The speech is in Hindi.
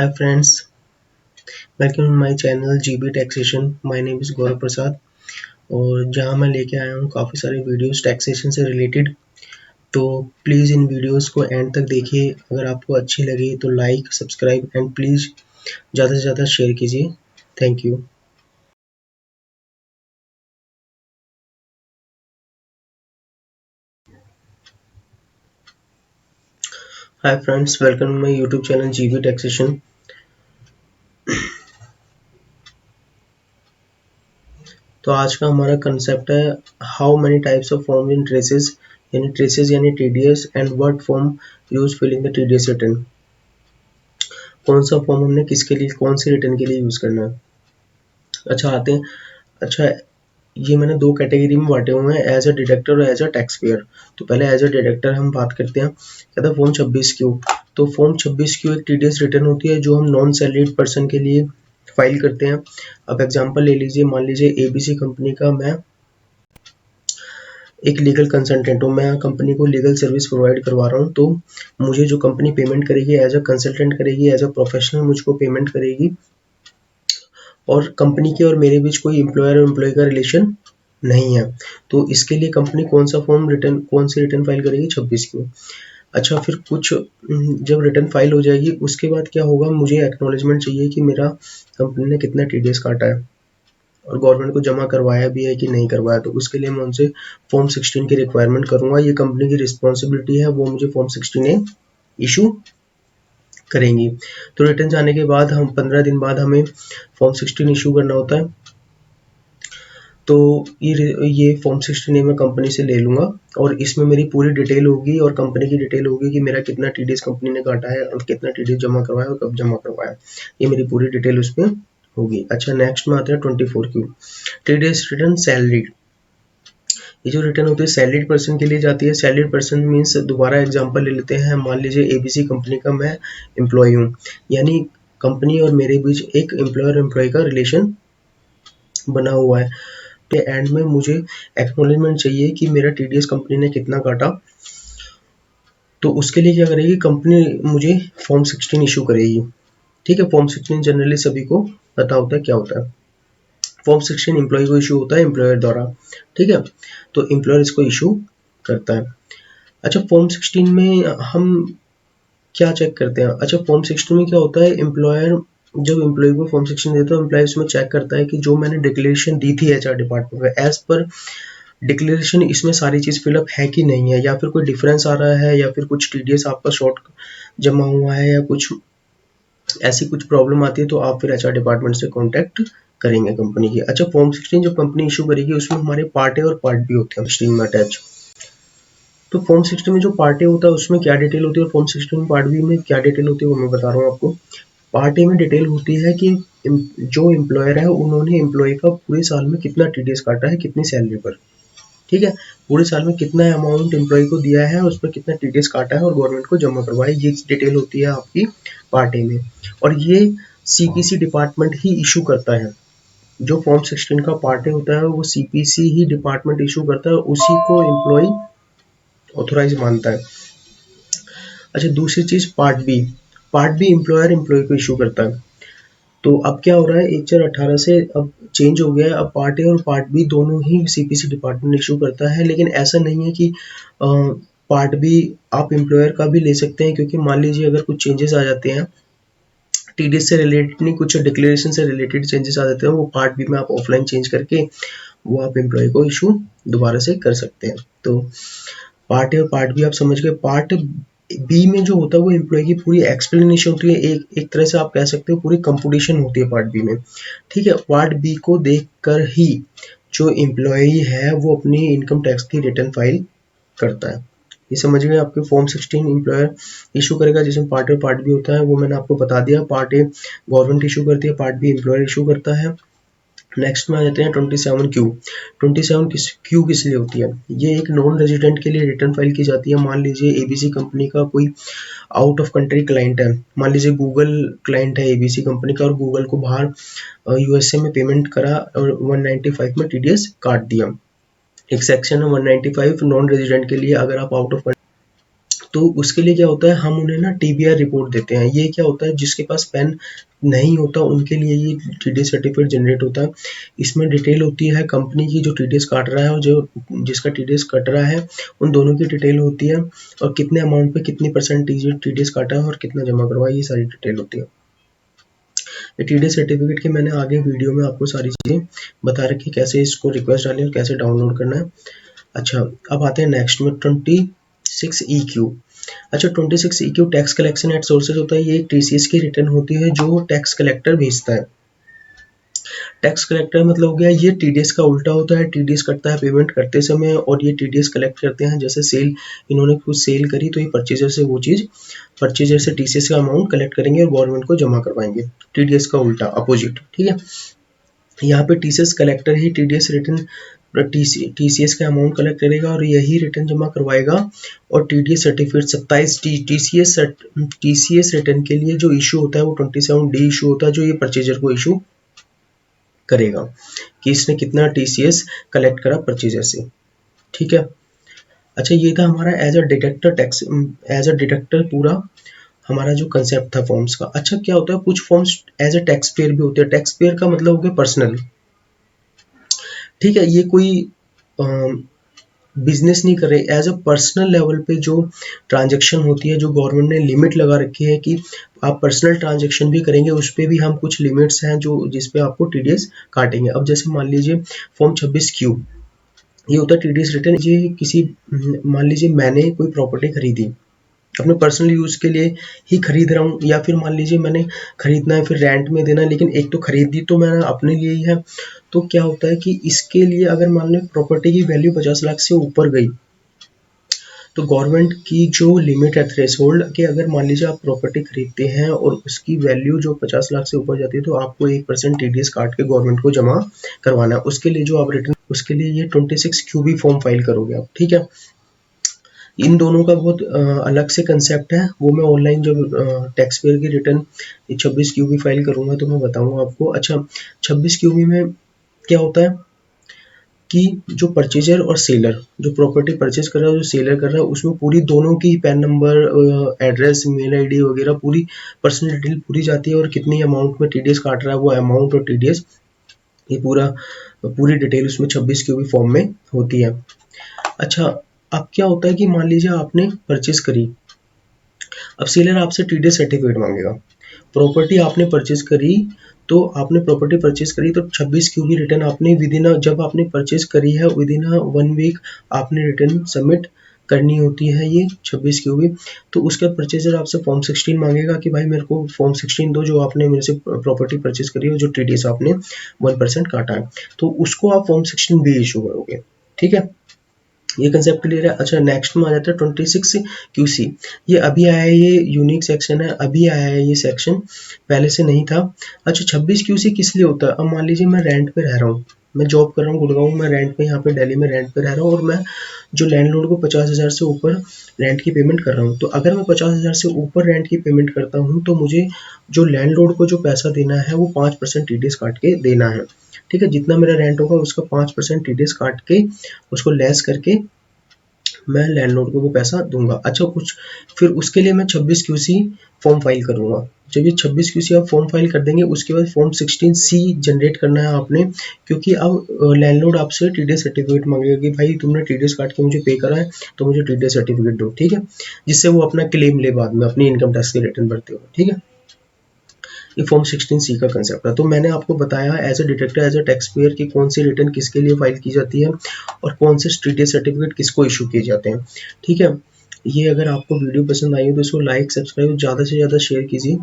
Hi friends, welcome to my channel GB Taxation. My name is Gaurav Prasad और जहां मैं लेके आया हूं काफ़ी सारे वीडियोस टैक्सेशन से रिलेटेड। तो प्लीज़ इन वीडियोस को एंड तक देखिए। अगर आपको अच्छी लगी तो लाइक, सब्सक्राइब एंड प्लीज़ ज़्यादा से ज़्यादा शेयर कीजिए। Thank you. Hi friends, welcome to my YouTube channel GB taxation. तो आज का हमारा कंसेप्ट है how many types of form in TRACES यानी TDS and what form use filling the TDS return. कौन सा फॉर्म हमने किसके लिए, कौन से रिटर्न के लिए यूज करना है। अच्छा आते हैं। अच्छा, ये मैंने दो कैटेगरी में बांटे हुए हैं, एज अ डिडक्टर और एज अ टैक्स पेयर। तो पहले एज अ डिडक्टर हम बात करते हैं। कहता है फॉर्म 26 क्यू। तो फॉर्म 26 क्यू एक टीडीएस रिटर्न होती है जो हम नॉन सैलरीड पर्सन के लिए फाइल करते हैं। अब एग्जांपल ले लीजिए, मान लीजिए एबीसी कंपनी का मैं एक लीगल कंसल्टेंट हूँ, मैं कंपनी को लीगल सर्विस प्रोवाइड करवा रहा हूँ। तो मुझे जो कंपनी पेमेंट करेगी एज अ कंसल्टेंट करेगी, एज अ प्रोफेशनल मुझको पेमेंट करेगी और कंपनी के और मेरे बीच कोई एम्प्लॉयर और एम्प्लॉय का रिलेशन नहीं है। तो इसके लिए कंपनी कौन सा फॉर्म रिटर्न, कौन सी रिटर्न फाइल करेगी, 26 क्यू। अच्छा, फिर कुछ जब रिटर्न फाइल हो जाएगी उसके बाद क्या होगा, मुझे एक्नॉलेजमेंट चाहिए कि मेरा कंपनी ने कितना टीडीएस काटा है और गवर्नमेंट को जमा करवाया भी है कि नहीं करवाया। तो उसके लिए मैं उनसे फॉर्म 16 की रिक्वायरमेंट करूंगा। ये कंपनी की रिस्पॉन्सिबिलिटी है, वो मुझे फॉर्म 16 इशू करेंगी। तो रिटर्न जाने के बाद हम 15 दिन बाद हमें फॉर्म 16 इशू करना होता है। तो ये फॉर्म 16 मैं कंपनी से ले लूँगा और इसमें मेरी पूरी डिटेल होगी और कंपनी की डिटेल होगी कि मेरा कितना टीडीएस कंपनी ने काटा है और कितना टीडीएस जमा करवाया और कब जमा करवाया। ये मेरी पूरी डिटेल उसमें होगी। अच्छा, नेक्स्ट में आता है 24 क्यू, टीडीएस रिटर्न सैलरी। ये जो रिटर्न होती है सैलरीड पर्सन के लिए जाती है। सैलरीड पर्सन मीन्स, दोबारा एग्जांपल ले लेते हैं, मान लीजिए एबीसी कंपनी का मैं एम्प्लॉय हूँ, यानी कंपनी और मेरे बीच एक एम्प्लॉयर एम्प्लॉय का रिलेशन बना हुआ है। तो एंड में मुझे एक्नॉलेजमेंट चाहिए कि मेरा टीडीएस कंपनी ने कितना काटा। तो उसके लिए क्या करेगी कंपनी, मुझे फॉर्म 16 इशू करेगी। ठीक है, फॉर्म 16 जनरली सभी को पता होता है क्या होता है। फॉर्म 16 एम्प्लॉय को इशू होता है एम्प्लॉयर द्वारा। ठीक है, तो एम्प्लॉयर इसको इशू करता है। अच्छा, फॉर्म 16 में हम क्या चेक करते हैं। अच्छा, फॉर्म 16 में क्या होता है, एम्प्लॉयर जब एम्प्लॉय को फॉर्म 16 देता है, एम्प्लॉय उसमें चेक करता है कि जो मैंने डिक्लेरेशन दी थी एचआर डिपार्टमेंट में, एज पर डिक्लेरेशन इसमें सारी चीज़ फिलअप है कि नहीं है, या फिर कोई डिफरेंस आ रहा है, या फिर कुछ टीडीएस आपका शॉर्ट जमा हुआ है, या कुछ ऐसी कुछ प्रॉब्लम आती है, तो आप फिर एचआर डिपार्टमेंट से कॉन्टैक्ट करेंगे कंपनी की। अच्छा, फॉर्म 16 जो कंपनी इशू करेगी उसमें हमारे पार्ट ए और पार्ट बी होते हैं 16 में अटैच। तो फॉर्म 16 में जो पार्ट ए होता है उसमें क्या डिटेल होती है और फॉर्म 16 पार्ट बी में क्या डिटेल होती है वो मैं बता रहा हूँ आपको। पार्ट ए में डिटेल होती है कि जो एम्प्लॉयर है उन्होंने एम्प्लॉय का पूरे साल में कितना टीडीएस काटा है, कितनी सैलरी पर। ठीक है, पूरे साल में कितना अमाउंट एम्प्लॉय को दिया है, उस पर कितना टीडीएस काटा है और गवर्नमेंट को जमा करवाया, ये डिटेल होती है आपकी पार्ट ए में। और ये सीपीसी डिपार्टमेंट ही इशू करता है। जो फॉर्म 16 का पार्ट ए होता है वो सीपीसी ही डिपार्टमेंट इशू करता है, उसी को एम्प्लॉय ऑथोराइज मानता है। अच्छा, दूसरी चीज part B. Part B employer employee को इशू करता है। तो अब क्या हो रहा है, 1/4/18 से अब चेंज हो गया है। अब पार्ट ए और पार्ट बी दोनों ही सीपीसी डिपार्टमेंट इशू करता है, लेकिन ऐसा नहीं है कि पार्ट बी आप एम्प्लॉयर का भी ले सकते हैं, क्योंकि मान लीजिए अगर कुछ चेंजेस आ जाते हैं टीडीएस से रिलेटेड, नहीं कुछ डिक्लेरेशन से रिलेटेड चेंजेस आ जाते हैं, वो पार्ट बी में आप ऑफलाइन चेंज करके वो आप एम्प्लॉय को इशू दोबारा से कर सकते हैं। तो पार्ट ए और पार्ट बी आप समझ गए। पार्ट बी में जो होता है वो एम्प्लॉय की पूरी एक्सप्लेनेशन होती है, एक तरह से आप कह सकते हो पूरी कंप्यूटेशन होती है पार्ट बी में। ठीक है, पार्ट बी को देखकर ही जो एम्प्लॉय है वो अपनी इनकम टैक्स की रिटर्न फाइल करता है। ये समझ गए। आपके फॉर्म 16 एम्प्लॉयर इशू करेगा, जिसमें पार्ट ए और पार्ट बी होता है, वो मैंने आपको बता दिया। पार्ट ए गवर्नमेंट इशू करती है, पार्ट बी एम्प्लॉयर इशू करता है। नेक्स्ट में आ जाते हैं 27 क्यू। 27 क्यू किस लिए होती है, ये एक नॉन रेजिडेंट के लिए रिटर्न फाइल की जाती है। मान लीजिए एबीसी कंपनी का कोई आउट ऑफ कंट्री क्लाइंट है, मान लीजिए गूगल क्लाइंट है एबीसी कंपनी का और गूगल को बाहर यूएसए में पेमेंट करा और 195 में टीडीएस काट दिया। एक सेक्शन है 195 नॉन रेजिडेंट के लिए, अगर आप आउट ऑफ तो उसके लिए क्या होता है, हम उन्हें ना टीबीआर रिपोर्ट देते हैं। ये क्या होता है, जिसके पास पेन नहीं होता उनके लिए ये टीडीएस सर्टिफिकेट जनरेट होता है। इसमें डिटेल होती है कंपनी की जो टीडीएस काट रहा है और जो जिसका टीडीएस कट रहा है, उन दोनों की डिटेल होती है, और कितने अमाउंट पे कितनी परसेंट टीडीएस काटा है और कितना जमा करवाया, ये सारी डिटेल होती है। टीडीएस सर्टिफिकेट की मैंने आगे वीडियो में आपको सारी चीज़ें बता रखी, कैसे इसको रिक्वेस्ट डालें और कैसे डाउनलोड करना है। अच्छा, अब आते हैं नेक्स्ट में 26EQ। अच्छा, 26EQ tax collection at sources होता है। ये एक टीसीएस की रिटर्न होती है जो टैक्स कलेक्टर भेजता है। टैक्स कलेक्टर मतलब हो गया, ये टीडीएस का उल्टा होता है। टीडीएस कटता है पेमेंट करते समय, और ये टीडीएस कलेक्ट करते हैं। जैसे सेल, इन्होंने कुछ सेल करी तो ये परचेजर से वो चीज़, परचेजर से टीसीएस का अमाउंट कलेक्ट करेंगे और गवर्नमेंट को जमा करवाएंगे। टीडीएस का उल्टा, अपोजिट, ठीक है। यहाँ पे टीसीएस कलेक्टर ही टीडीएस रिटर्न टीसीएस का अमाउंट कलेक्ट करेगा और यही रिटर्न जमा करवाएगा। और टीडीएस सर्टिफिकेट 27 टीसीएस रिटर्न के लिए जो इशू होता है वो 27D इशू होता है, जो ये परचेजर को इशू करेगा कि इसने कितना टीसीएस कलेक्ट करा परचेजर से, ठीक है। अच्छा, ये था हमारा एज अ डिडक्टर पूरा हमारा जो कंसेप्ट था फॉर्म्स का। अच्छा, क्या होता है, कुछ forms as a tax payer भी होते हैं। टैक्स पेयर का मतलब हो गया पर्सनल, ठीक है। ये कोई बिजनेस नहीं कर रहे, एज अ पर्सनल लेवल पे जो ट्रांजैक्शन होती है, जो गवर्नमेंट ने लिमिट लगा रखी है कि आप पर्सनल ट्रांजैक्शन भी करेंगे, उस पर भी हम कुछ लिमिट्स हैं जो जिस पे आपको टीडीएस काटेंगे। अब जैसे मान लीजिए फॉर्म 26Q, ये होता है टीडीएस रिटर्न। ये किसी, मान लीजिए मैंने कोई प्रॉपर्टी खरीदी, अपने पर्सनल यूज़ के लिए ही खरीद रहा हूँ, या फिर मान लीजिए मैंने खरीदना है फिर रेंट में देना है, लेकिन एक तो खरीदी तो मैंने अपने लिए ही है। तो क्या होता है कि इसके लिए अगर मान लो प्रॉपर्टी की वैल्यू 50 लाख से ऊपर गई, तो गवर्नमेंट की जो लिमिट है थ्रेशोल्ड कि अगर मान लीजिए आप प्रॉपर्टी खरीदते हैं और उसकी वैल्यू जो 50 लाख से ऊपर जाती है, तो आपको 1% टीडीएस काट के गवर्नमेंट को जमा करवाना है। उसके लिए जो आप रिटर्न, उसके लिए ये 26QB फॉर्म फाइल करोगे आप, ठीक है। इन दोनों का बहुत अलग से कंसेप्ट है, वो मैं ऑनलाइन जब टैक्स पेयर की रिटर्न 26QB फाइल करूँगा तो मैं बताऊँगा आपको। अच्छा, 26QB में क्या होता है कि जो परचेजर और सेलर, जो प्रॉपर्टी परचेज कर रहा है, जो सेलर कर रहा है, उसमें पूरी दोनों की PAN number, address, mail ID वगैरह पूरी पर्सनल डिटेल पूरी जाती है, और कितनी अमाउंट में टीडीएस काट रहा है वो अमाउंट और टीडीएस, ये पूरी डिटेल उसमें 26QB फॉर्म में होती है। अच्छा, अब क्या होता है कि मान लीजिए आपने परचेज करी, अब सेलर आपसे टीडीएस सर्टिफिकेट मांगेगा। प्रॉपर्टी आपने परचेज करी, तो आपने प्रॉपर्टी परचेज करी तो 26QB रिटर्न आपने जब आपने परचेज करी है विदिन 1 वीक आपने रिटर्न सबमिट करनी होती है, ये 26QB। तो उसके बाद परचेजर आपसे फॉर्म 16 मांगेगा कि भाई मेरे को फॉर्म 16 दो, जो आपने मेरे से प्रॉपर्टी परचेज करी है, जो टीडीएस आपने 1% काटा है, तो उसको आप फॉर्म 16B इशू करोगे, ठीक है। ये कंसेप्ट क्लियर है। अच्छा, नेक्स्ट में आ जाता है 26QC। ये अभी आया है, ये यूनिक सेक्शन है, अभी आया है ये सेक्शन, पहले से नहीं था। अच्छा, 26QC किस लिए होता है, अब मान लीजिए मैं रेंट पे रह रहा हूँ, मैं जॉब कर रहा हूँ गुड़गांव में, रेंट पे यहाँ पे दिल्ली में रेंट पे रह रहा हूँ, और मैं जो लैंडलॉर्ड को 50,000 से ऊपर रेंट की पेमेंट कर रहा हूँ। तो अगर मैं 50,000 से ऊपर रेंट की पेमेंट करता हूँ, तो मुझे जो लैंडलॉर्ड को जो पैसा देना है वो 5% टीडीएस काट के देना है, ठीक है। जितना मेरा रेंट होगा उसका 5% टीडीएस काट के, उसको लेस करके मैं लैंडलॉर्ड को वो पैसा दूंगा। अच्छा, कुछ फिर उसके लिए मैं 26QC फॉर्म फाइल करूंगा। जब ये 26QC आप फॉर्म फाइल कर देंगे, उसके बाद फॉर्म 16C जनरेट करना है आपने, क्योंकि अब लैंडलॉर्ड आपसे टीडीएस सर्टिफिकेट मांगेगा कि भाई तुमने टीडीएस काट के मुझे पे करा है, तो मुझे टीडीएस सर्टिफिकेट दो, ठीक है, जिससे वो अपना क्लेम ले बाद में अपनी इनकम टैक्स की रिटर्न भरते हो, ठीक है। ये फॉर्म 16C का कंसेप्ट है। तो मैंने आपको बताया as a deductor, as a tax payer की कौन सी रिटर्न किसके लिए फाइल की जाती है और कौन से टीडीएस सर्टिफिकेट किसको इशू किए जाते हैं, ठीक है। ये अगर आपको वीडियो पसंद आई हो तो इसको लाइक, सब्सक्राइब, ज़्यादा से ज़्यादा शेयर कीजिए।